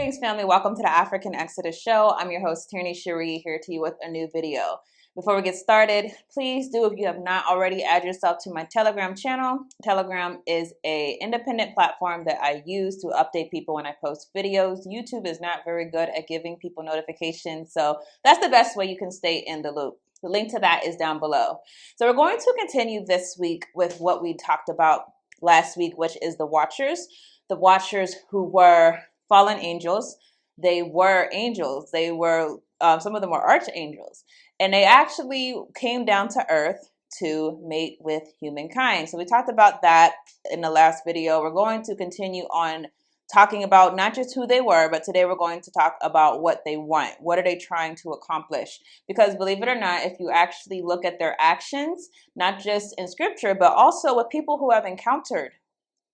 Greetings, family. Welcome to the African Exodus show. I'm your host, Tierney Cherie, here to you with a new video. Before we get started, please do, if you have not already, add yourself to my Telegram channel. Telegram is an independent platform that I use to update people when I post videos. YouTube is not very good at giving people notifications, so that's the best way you can stay in the loop. The link to that is down below. So we're going to continue this week with what we talked about last week, which is the Watchers. The Watchers who were fallen angels. They were angels. They were, some of them were archangels. And they actually came down to earth to mate with humankind. So we talked about that in the last video. We're going to continue on talking about not just who they were, but today we're going to talk about what they want. What are they trying to accomplish? Because believe it or not, if you actually look at their actions, not just in scripture, but also with people who have encountered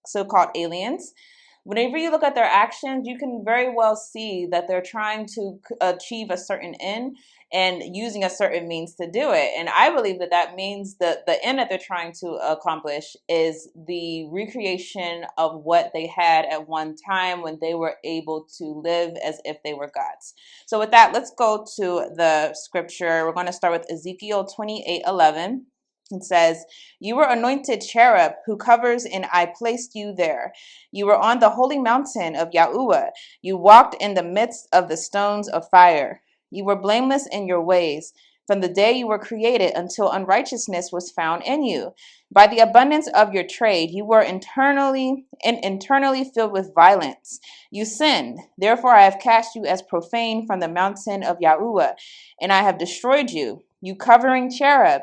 so-called aliens, whenever you look at their actions, you can very well see that they're trying to achieve a certain end and using a certain means to do it. And I believe that that means that the end that they're trying to accomplish is the recreation of what they had at one time when they were able to live as if they were gods. So with that, let's go to the scripture. We're going to start with Ezekiel 28:11. It says, "You were anointed cherub who covers, and I placed you there. You were on the holy mountain of Yahuwah. You walked in the midst of the stones of fire. You were blameless in your ways from the day you were created until unrighteousness was found in you. By the abundance of your trade, you were internally filled with violence. You sinned. Therefore, I have cast you as profane from the mountain of Yahuwah, and I have destroyed you, you covering cherub,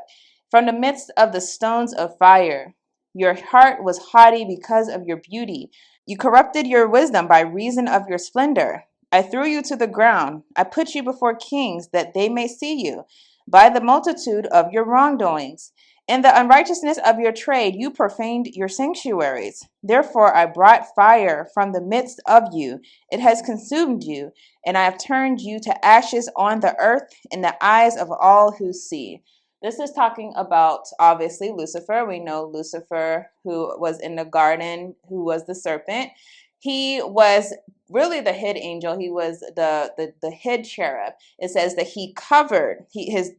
from the midst of the stones of fire. Your heart was haughty because of your beauty. You corrupted your wisdom by reason of your splendor. I threw you to the ground. I put you before kings that they may see you. By the multitude of your wrongdoings, in the unrighteousness of your trade, you profaned your sanctuaries. Therefore, I brought fire from the midst of you. It has consumed you, and I have turned you to ashes on the earth in the eyes of all who see." This is talking about, obviously, Lucifer. We know Lucifer, who was in the garden, who was the serpent. He was really the head angel. He was the head cherub. It says that he covered. His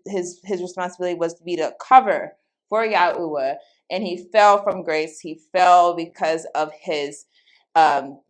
responsibility was to be to cover for Yahuwah, and he fell from grace. He fell because of his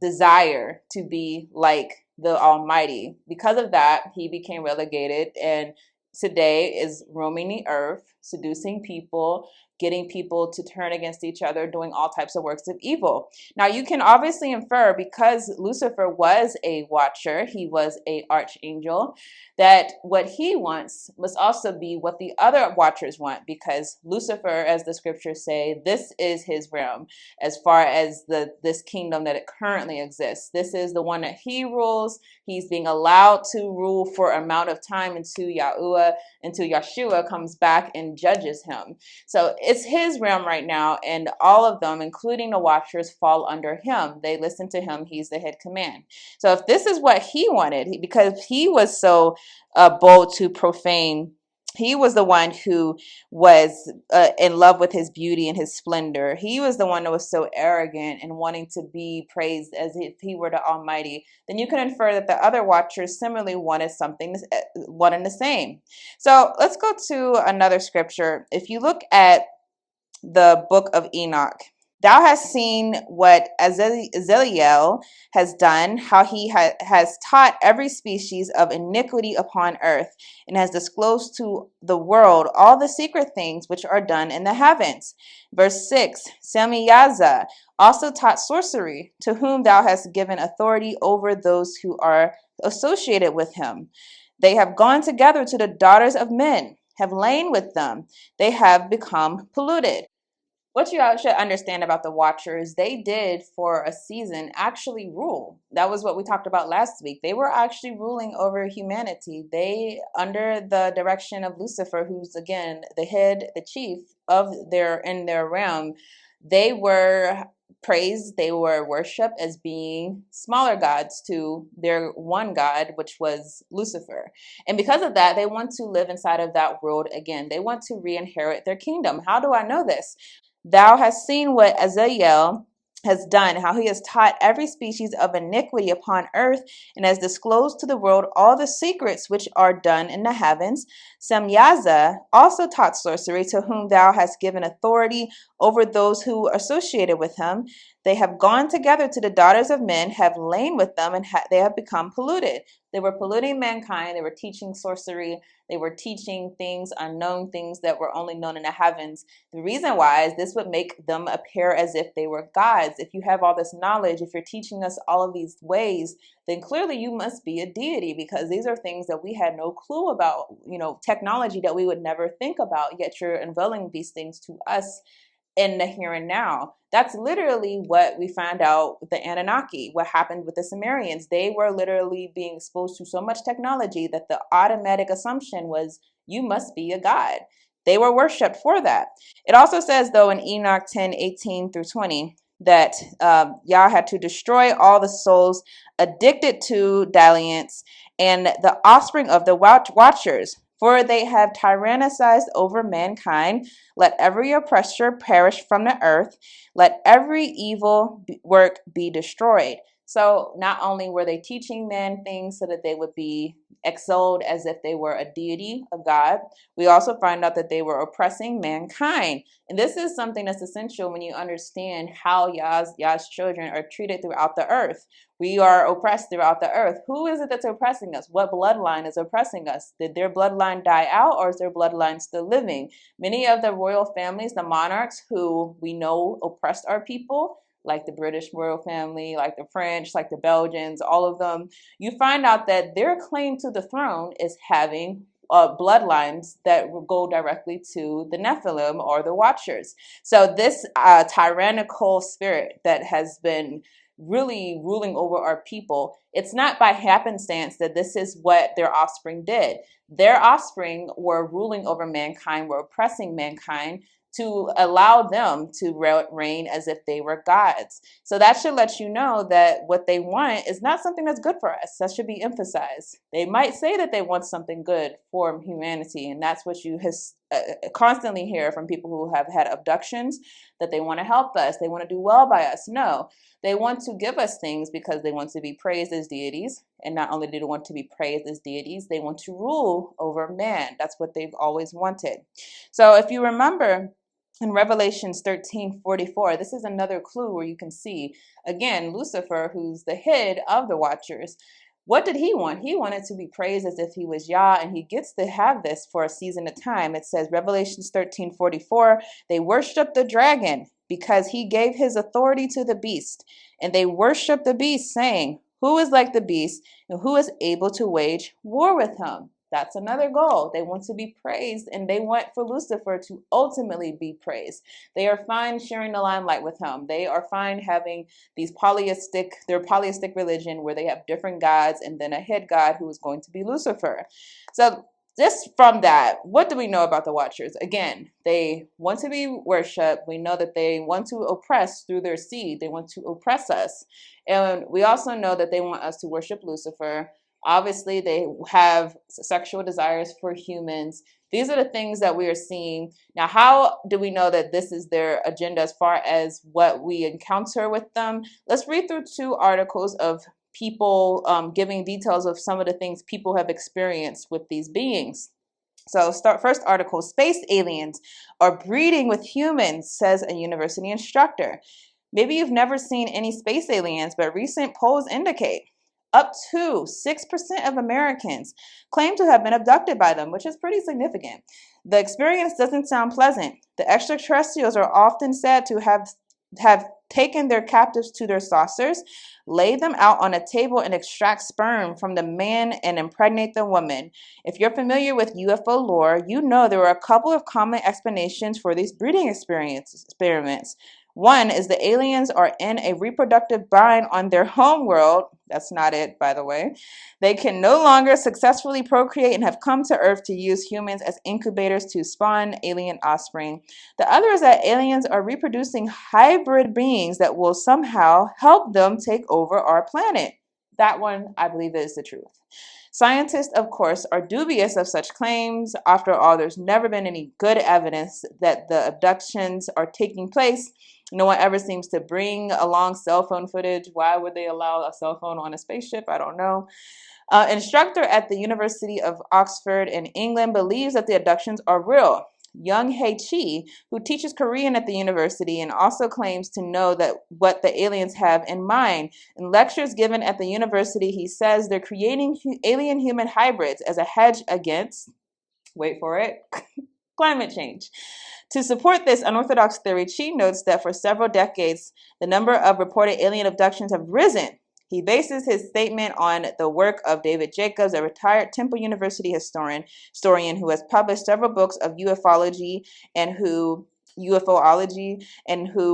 desire to be like the Almighty. Because of that, he became relegated and today is roaming the earth, seducing people, getting people to turn against each other, doing all types of works of evil. Now, you can obviously infer, because Lucifer was a watcher, he was an archangel, that what he wants must also be what the other watchers want, because Lucifer, as the scriptures say, this is his realm as far as this kingdom that it currently exists. This is the one that he rules. He's being allowed to rule for an amount of time until Yeshua comes back and judges him. So it's his realm right now, and all of them, including the watchers, fall under him. They listen to him. He's the head command. So if this is what he wanted, because he was so bold to profane, he was the one who was in love with his beauty and his splendor. He was the one that was so arrogant and wanting to be praised as if he were the Almighty. Then you can infer that the other watchers similarly wanted the same. So let's go to another scripture. If you look at the book of Enoch, "Thou hast seen what Ezekiel has done, how he has taught every species of iniquity upon earth, and has disclosed to the world all the secret things which are done in the heavens." Verse 6, "Samiyaza also taught sorcery, to whom thou hast given authority over those who are associated with him. They have gone together to the daughters of men, have lain with them. They have become polluted." What you should understand about the Watchers, they did for a season actually rule. That was what we talked about last week. They were actually ruling over humanity. They, under the direction of Lucifer, who's again the head, the chief of in their realm, they were praised, they were worshipped as being smaller gods to their one god, which was Lucifer. And because of that, they want to live inside of that world again. They want to re-inherit their kingdom. How do I know this? "Thou hast seen what Ezekiel has done, how he has taught every species of iniquity upon earth, and has disclosed to the world all the secrets which are done in the heavens. Semyaza also taught sorcery, to whom thou hast given authority over those who are associated with him. They have gone together to the daughters of men, have lain with them, and they have become polluted. They were polluting mankind. They were teaching sorcery. They were teaching things, unknown things that were only known in the heavens. The reason why is this would make them appear as if they were gods. If you have all this knowledge, if you're teaching us all of these ways, then clearly you must be a deity, because these are things that we had no clue about, technology that we would never think about, yet you're unveiling these things to us in the here and now. That's literally what we found out with the Anunnaki, what happened with the Sumerians. They were literally being exposed to so much technology that the automatic assumption was, you must be a god. They were worshipped for that. It also says, though, in Enoch 10:18 through 20, that Yah had to destroy all the souls addicted to dalliance and the offspring of the watchers, for they have tyrannicized over mankind. Let every oppressor perish from the earth. Let every evil work be destroyed. So not only were they teaching men things so that they would be extolled as if they were a deity, a god, we also find out that they were oppressing mankind. And this is something that's essential when you understand how Yah's children are treated throughout the earth. We are oppressed throughout the earth. Who is it that's oppressing us? What bloodline is oppressing us? Did their bloodline die out, or is their bloodline still living? Many of the royal families, the monarchs who we know oppressed our people, like the British royal family, like the French, like the Belgians, all of them, you find out that their claim to the throne is having bloodlines that go directly to the Nephilim or the Watchers. So this tyrannical spirit that has been really ruling over our people, it's not by happenstance that this is what their offspring did. Their offspring were ruling over mankind, were oppressing mankind to allow them to reign as if they were gods. So that should let you know that what they want is not something that's good for us. That should be emphasized. They might say that they want something good for humanity, and that's what you constantly hear from people who have had abductions, that they want to help us, they want to do well by us. No, they want to give us things because they want to be praised as deities. And not only do they want to be praised as deities, they want to rule over man. That's what they've always wanted. So if you remember, in Revelations 13:44, this is another clue where you can see, again, Lucifer, who's the head of the Watchers. What did he want? He wanted to be praised as if he was Yah, and he gets to have this for a season of time. It says, Revelations 13:44, they worshiped the dragon because he gave his authority to the beast. And they worshiped the beast, saying, who is like the beast, and who is able to wage war with him? That's another goal. They want to be praised, and they want for Lucifer to ultimately be praised. They are fine sharing the limelight with him. They are fine having their polytheistic religion where they have different gods and then a head god who is going to be Lucifer. So just from that, what do we know about the Watchers? Again, they want to be worshipped. We know that they want to oppress through their seed. They want to oppress us. And we also know that they want us to worship Lucifer. Obviously, they have sexual desires for humans. These are the things that we are seeing. Now, how do we know that this is their agenda as far as what we encounter with them? Let's read through 2 articles of people giving details of some of the things people have experienced with these beings. So first article, space aliens are breeding with humans, says a university instructor. Maybe you've never seen any space aliens, but recent polls indicate up to 6% of Americans claim to have been abducted by them, which is pretty significant. The experience doesn't sound pleasant. The extraterrestrials are often said to have taken their captives to their saucers, lay them out on a table, and extract sperm from the man and impregnate the woman. If you're familiar with UFO lore, you know there are a couple of common explanations for these breeding experiments. One is the aliens are in a reproductive bind on their home world. That's not it, by the way. They can no longer successfully procreate and have come to Earth to use humans as incubators to spawn alien offspring. The other is that aliens are reproducing hybrid beings that will somehow help them take over our planet. That one, I believe, is the truth. Scientists, of course, are dubious of such claims. After all, there's never been any good evidence that the abductions are taking place No one ever seems to bring along cell phone footage. Why would they allow a cell phone on a spaceship? I don't know. Instructor at the University of Oxford in England believes that the abductions are real. Young Hae Chi, who teaches Korean at the university and also claims to know that what the aliens have in mind. In lectures given at the university, he says they're creating alien-human hybrids as a hedge against, wait for it, climate change. To support this unorthodox theory, Chi notes that for several decades, the number of reported alien abductions have risen. He bases his statement on the work of David Jacobs, a retired Temple University historian who has published several books of UFOlogy and who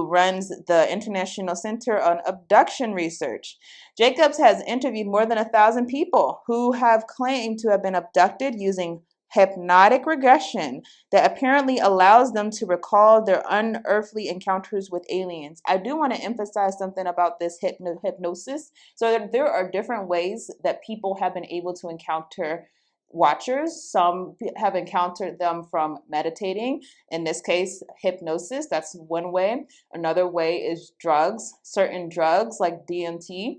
runs the International Center on Abduction Research. Jacobs has interviewed more than 1,000 people who have claimed to have been abducted using hypnotic regression that apparently allows them to recall their unearthly encounters with aliens. I do want to emphasize something about this hypnosis. So there are different ways that people have been able to encounter watchers. Some have encountered them from meditating. In this case, hypnosis, that's one way. Another way is drugs, certain drugs like DMT.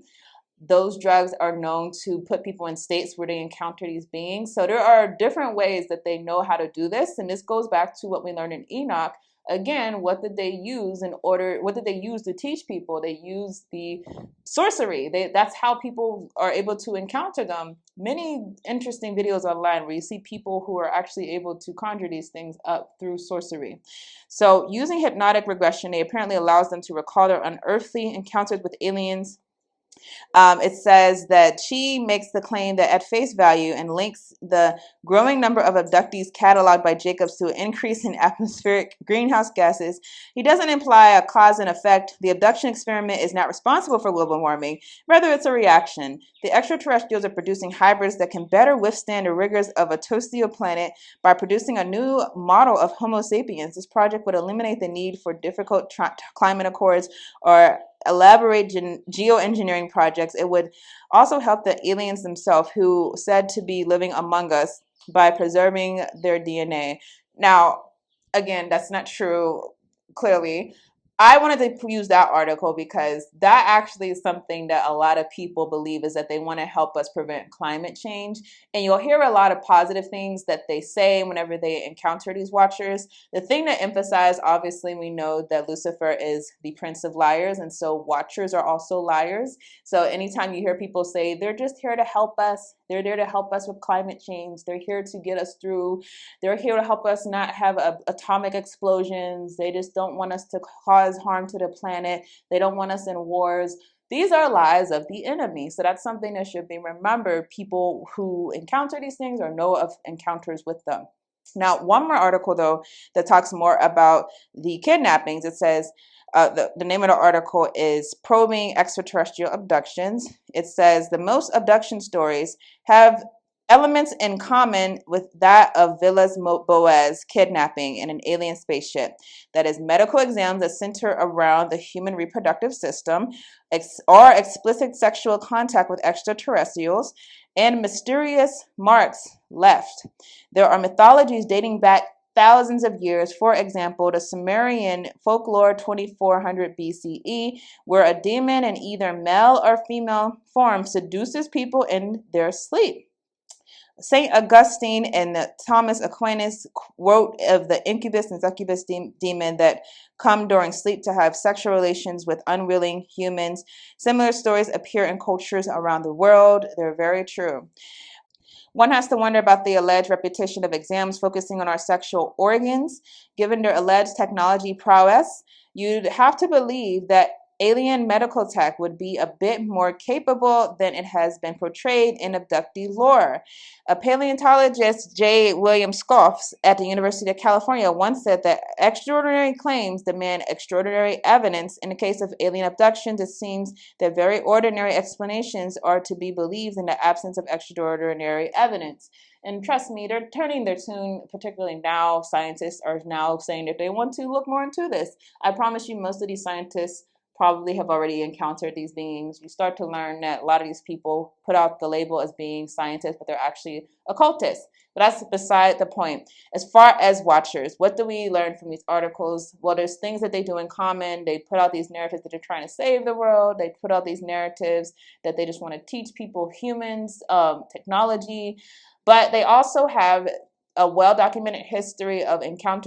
Those drugs are known to put people in states where they encounter these beings. So there are different ways that they know how to do this. And this goes back to what we learned in Enoch. Again, what did they use to teach people? They used the sorcery. That's how people are able to encounter them. Many interesting videos online where you see people who are actually able to conjure these things up through sorcery. So using hypnotic regression, it apparently allows them to recall their unearthly encounters with aliens. It says that she makes the claim that at face value and links the growing number of abductees cataloged by Jacobs to an increase in atmospheric greenhouse gases. He doesn't imply a cause and effect. The abduction experiment is not responsible for global warming. Rather, it's a reaction. The extraterrestrials are producing hybrids that can better withstand the rigors of a toastial planet by producing a new model of Homo sapiens. This project would eliminate the need for difficult climate accords or elaborate geoengineering projects. It would also help the aliens themselves, who said to be living among us, by preserving their DNA. Now, again, that's not true, clearly. I wanted to use that article because that actually is something that a lot of people believe, is that they want to help us prevent climate change. And you'll hear a lot of positive things that they say whenever they encounter these watchers. The thing to emphasize, obviously, we know that Lucifer is the prince of liars, and so watchers are also liars. So anytime you hear people say they're just here to help us, they're there to help us with climate change, they're here to get us through, they're here to help us not have atomic explosions, they just don't want us to cause harm to the planet, they don't want us in wars. These are lies of the enemy. So that's something that should be remembered. People who encounter these things or know of encounters with them. Now, one more article, though, that talks more about the kidnappings. It says, the name of the article is Probing Extraterrestrial Abductions. It says, the most abduction stories have elements in common with that of Villas Boas kidnapping in an alien spaceship. That is, medical exams that center around the human reproductive system, or explicit sexual contact with extraterrestrials, and mysterious marks left. There are mythologies dating back thousands of years. For example, the Sumerian folklore 2400 BCE, where a demon in either male or female form seduces people in their sleep. St. Augustine and Thomas Aquinas wrote of the incubus and succubus demon that come during sleep to have sexual relations with unwilling humans. Similar stories appear in cultures around the world. They're very true. One has to wonder about the alleged repetition of exams focusing on our sexual organs. Given their alleged technology prowess, you'd have to believe that alien medical tech would be a bit more capable than it has been portrayed in abductee lore. A paleontologist, J. William Scoffs, at the University of California, once said that extraordinary claims demand extraordinary evidence. In the case of alien abductions, it seems that very ordinary explanations are to be believed in the absence of extraordinary evidence. And trust me, they're turning their tune, particularly now. Scientists are now saying that they want to look more into this. I promise you, most of these scientists probably have already encountered these beings. You start to learn that a lot of these people put out the label as being scientists, but they're actually occultists. But that's beside the point. As far as watchers, what do we learn from these articles? Well, there's things that they do in common. They put out these narratives that they're trying to save the world. They put out these narratives that they just want to teach people humans, technology. But they also have a well-documented history of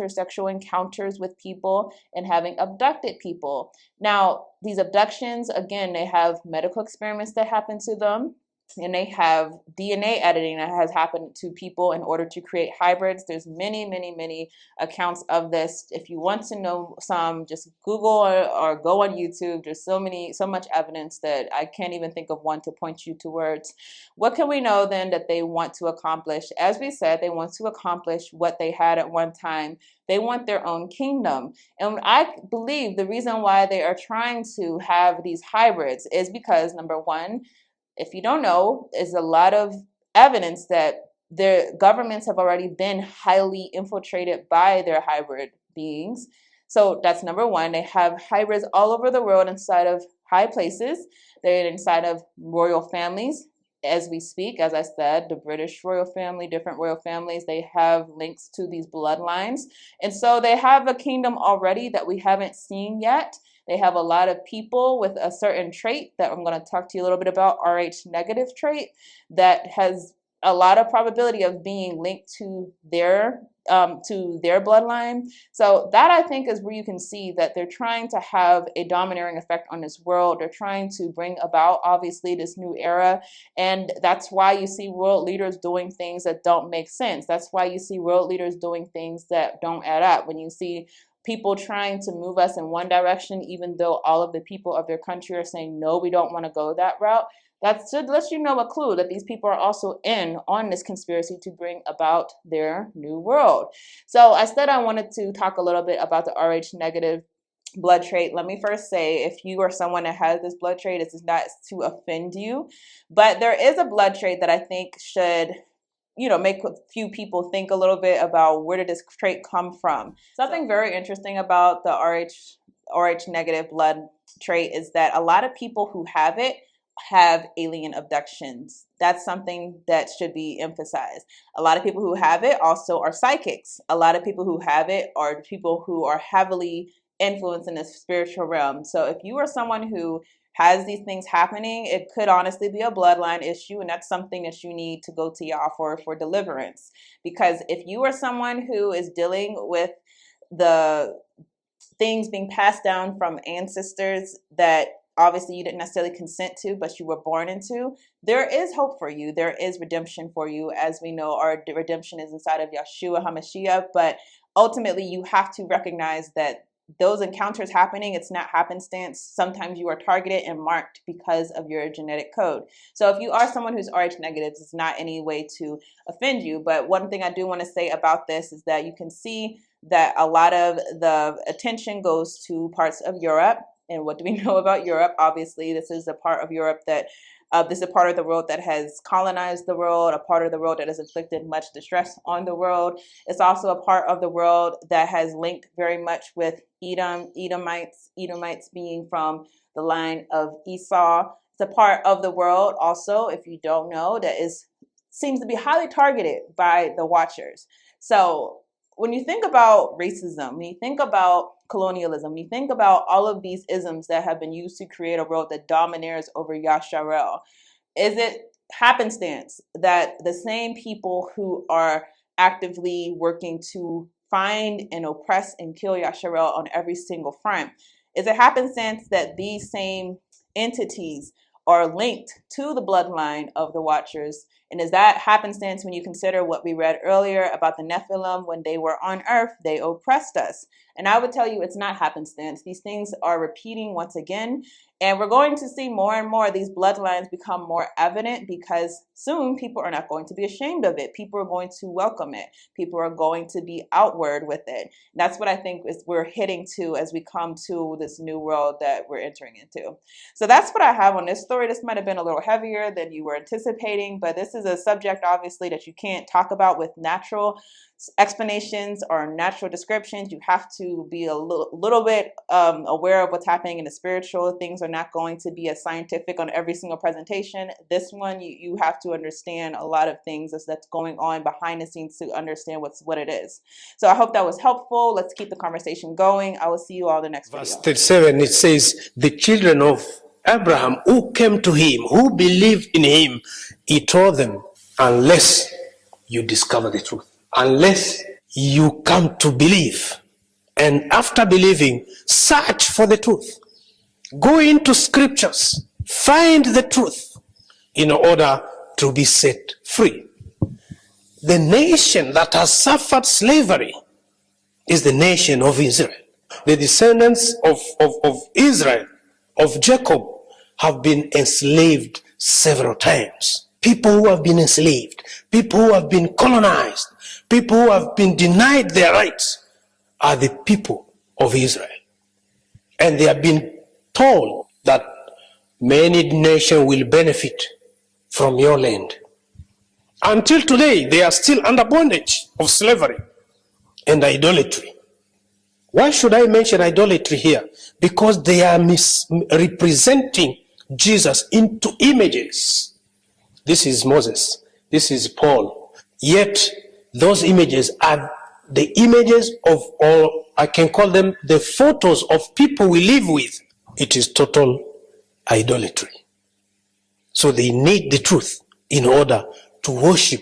sexual encounters with people and having abducted people. Now, these abductions, again, they have medical experiments that happen to them. And they have DNA editing that has happened to people in order to create hybrids. There's many, many, many accounts of this. If you want to know some, just Google or go on YouTube. There's so much evidence that I can't even think of one to point you towards. What can we know then that they want to accomplish? As we said, they want to accomplish what they had at one time. They want their own kingdom. And I believe the reason why they are trying to have these hybrids is because, number one, if you don't know, there's a lot of evidence that their governments have already been highly infiltrated by their hybrid beings. So that's number one. They have hybrids all over the world inside of high places. They're inside of royal families as we speak. As I said, the British royal family, different royal families, they have links to these bloodlines. And so they have a kingdom already that we haven't seen yet. They have a lot of people with a certain trait that I'm going to talk to you a little bit about, Rh negative trait, that has a lot of probability of being linked to their bloodline. So that, I think, is where you can see that they're trying to have a domineering effect on this world. They're trying to bring about, obviously, this new era. And that's why you see world leaders doing things that don't make sense. That's why you see world leaders doing things that don't add up. When you see people trying to move us in one direction, even though all of the people of their country are saying, no, we don't want to go that route, that should let you know a clue that these people are also in on this conspiracy to bring about their new world. So I said I wanted to talk a little bit about the Rh negative blood trait. Let me first say, if you are someone that has this blood trait, this is not to offend you, but there is a blood trait that I think should make a few people think a little bit about where did this trait come from. Something very interesting about the Rh negative blood trait is that a lot of people who have it have alien abductions. That's something that should be emphasized. A lot of people who have it also are psychics. A lot of people who have it are people who are heavily influenced in the spiritual realm. So if you are someone who has these things happening, it could honestly be a bloodline issue, and that's something that you need to go to Yah for deliverance. Because if you are someone who is dealing with the things being passed down from ancestors that obviously you didn't necessarily consent to, but you were born into, there is hope for you. There is redemption for you. As we know, our redemption is inside of Yeshua HaMashiach, but ultimately you have to recognize that those encounters happening, it's not happenstance. Sometimes you are targeted and marked because of your genetic code. So if you are someone who's Rh negative, it's not any way to offend you. But one thing I do want to say about this is that you can see that a lot of the attention goes to parts of Europe. And what do we know about Europe? Obviously, this is a part of Europe that this is a part of the world that has colonized the world, a part of the world that has inflicted much distress on the world. It's also a part of the world that has linked very much with Edomites being from the line of Esau. It's a part of the world also, if you don't know, that seems to be highly targeted by the Watchers. So when you think about racism, when you think about colonialism, when you think about all of these isms that have been used to create a world that domineers over Yasharel, is it happenstance that the same people who are actively working to find and oppress and kill Yasharel on every single front, is it happenstance that these same entities are linked to the bloodline of the Watchers? And is that happenstance when you consider what we read earlier about the Nephilim? When they were on earth, they oppressed us. And I would tell you it's not happenstance. These things are repeating once again. And we're going to see more and more these bloodlines become more evident, because soon people are not going to be ashamed of it. People are going to welcome it. People are going to be outward with it. And that's what I think we're hitting to as we come to this new world that we're entering into. So that's what I have on this story. This might have been a little heavier than you were anticipating, but this is is a subject, obviously, that you can't talk about with natural explanations or natural descriptions. You have to be a little bit aware of what's happening in the spiritual. Things are not going to be as scientific on every single presentation. This one, you have to understand a lot of things that's going on behind the scenes to understand what it is. So I hope that was helpful. Let's keep the conversation going. I will see you all in the next video. Verse 37, it says, the children of Abraham who came to him, who believed in him, he told them, unless you discover the truth, unless you come to believe, and after believing, search for the truth. Go into scriptures, find the truth in order to be set free. The nation that has suffered slavery is the nation of Israel. The descendants of Israel, of Jacob, have been enslaved several times. People who have been enslaved, people who have been colonized, people who have been denied their rights are the people of Israel. And they have been told that many nations will benefit from your land. Until today, they are still under bondage of slavery and idolatry. Why should I mention idolatry here? Because they are representing Jesus into images. This is Moses. This is Paul. Yet, those images are the images of, or I can call them the photos of people we live with. It is total idolatry. So they need the truth in order to worship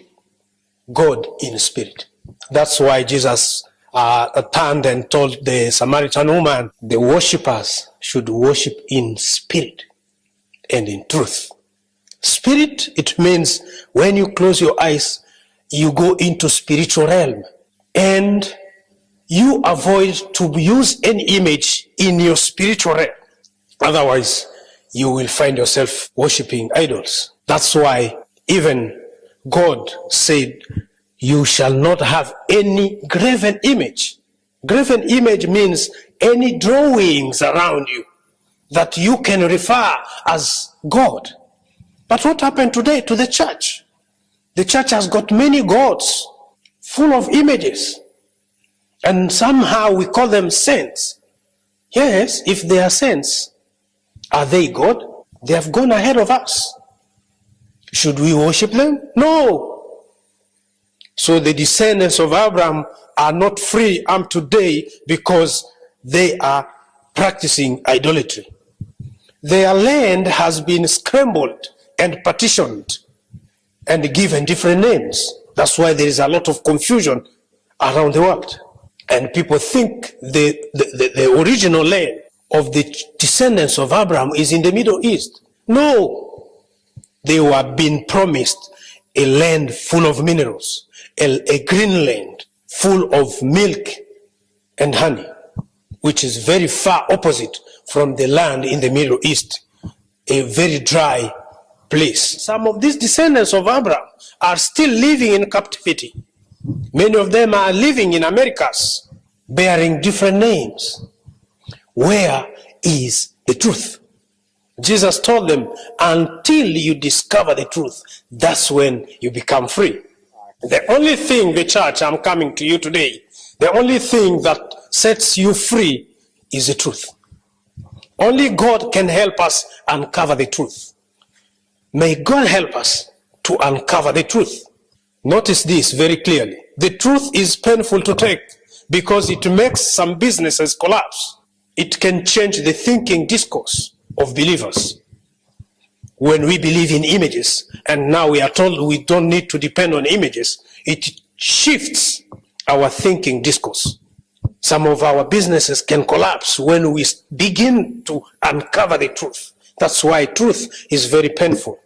God in spirit. That's why Jesus turned and told the Samaritan woman, the worshippers should worship in spirit and in truth. Spirit, it means when you close your eyes, you go into spiritual realm and you avoid to use any image in your spiritual realm. Otherwise, you will find yourself worshiping idols. That's why even God said, you shall not have any graven image. Graven image means any drawings around you that you can refer as God. But what happened today to the church? The church has got many gods full of images. And somehow we call them saints. Yes, if they are saints, are they God? They have gone ahead of us. Should we worship them? No. So the descendants of Abraham are not free today because they are practicing idolatry. Their land has been scrambled and partitioned and given different names. That's why there is a lot of confusion around the world. And people think the original land of the descendants of Abraham is in the Middle East. No. They were being promised a land full of minerals, a green land full of milk and honey, which is very far opposite from the land in the Middle East, a very dry place. Some of these descendants of Abraham are still living in captivity. Many of them are living in Americas, bearing different names. Where is the truth? Jesus told them, until you discover the truth, that's when you become free. The only thing, the church, I'm coming to you today, the only thing that sets you free is the truth. Only God can help us uncover the truth. May God help us to uncover the truth. Notice this very clearly. The truth is painful to take because it makes some businesses collapse. It can change the thinking discourse of believers. When we believe in images, and now we are told we don't need to depend on images, it shifts our thinking discourse. Some of our businesses can collapse when we begin to uncover the truth. That's why truth is very painful.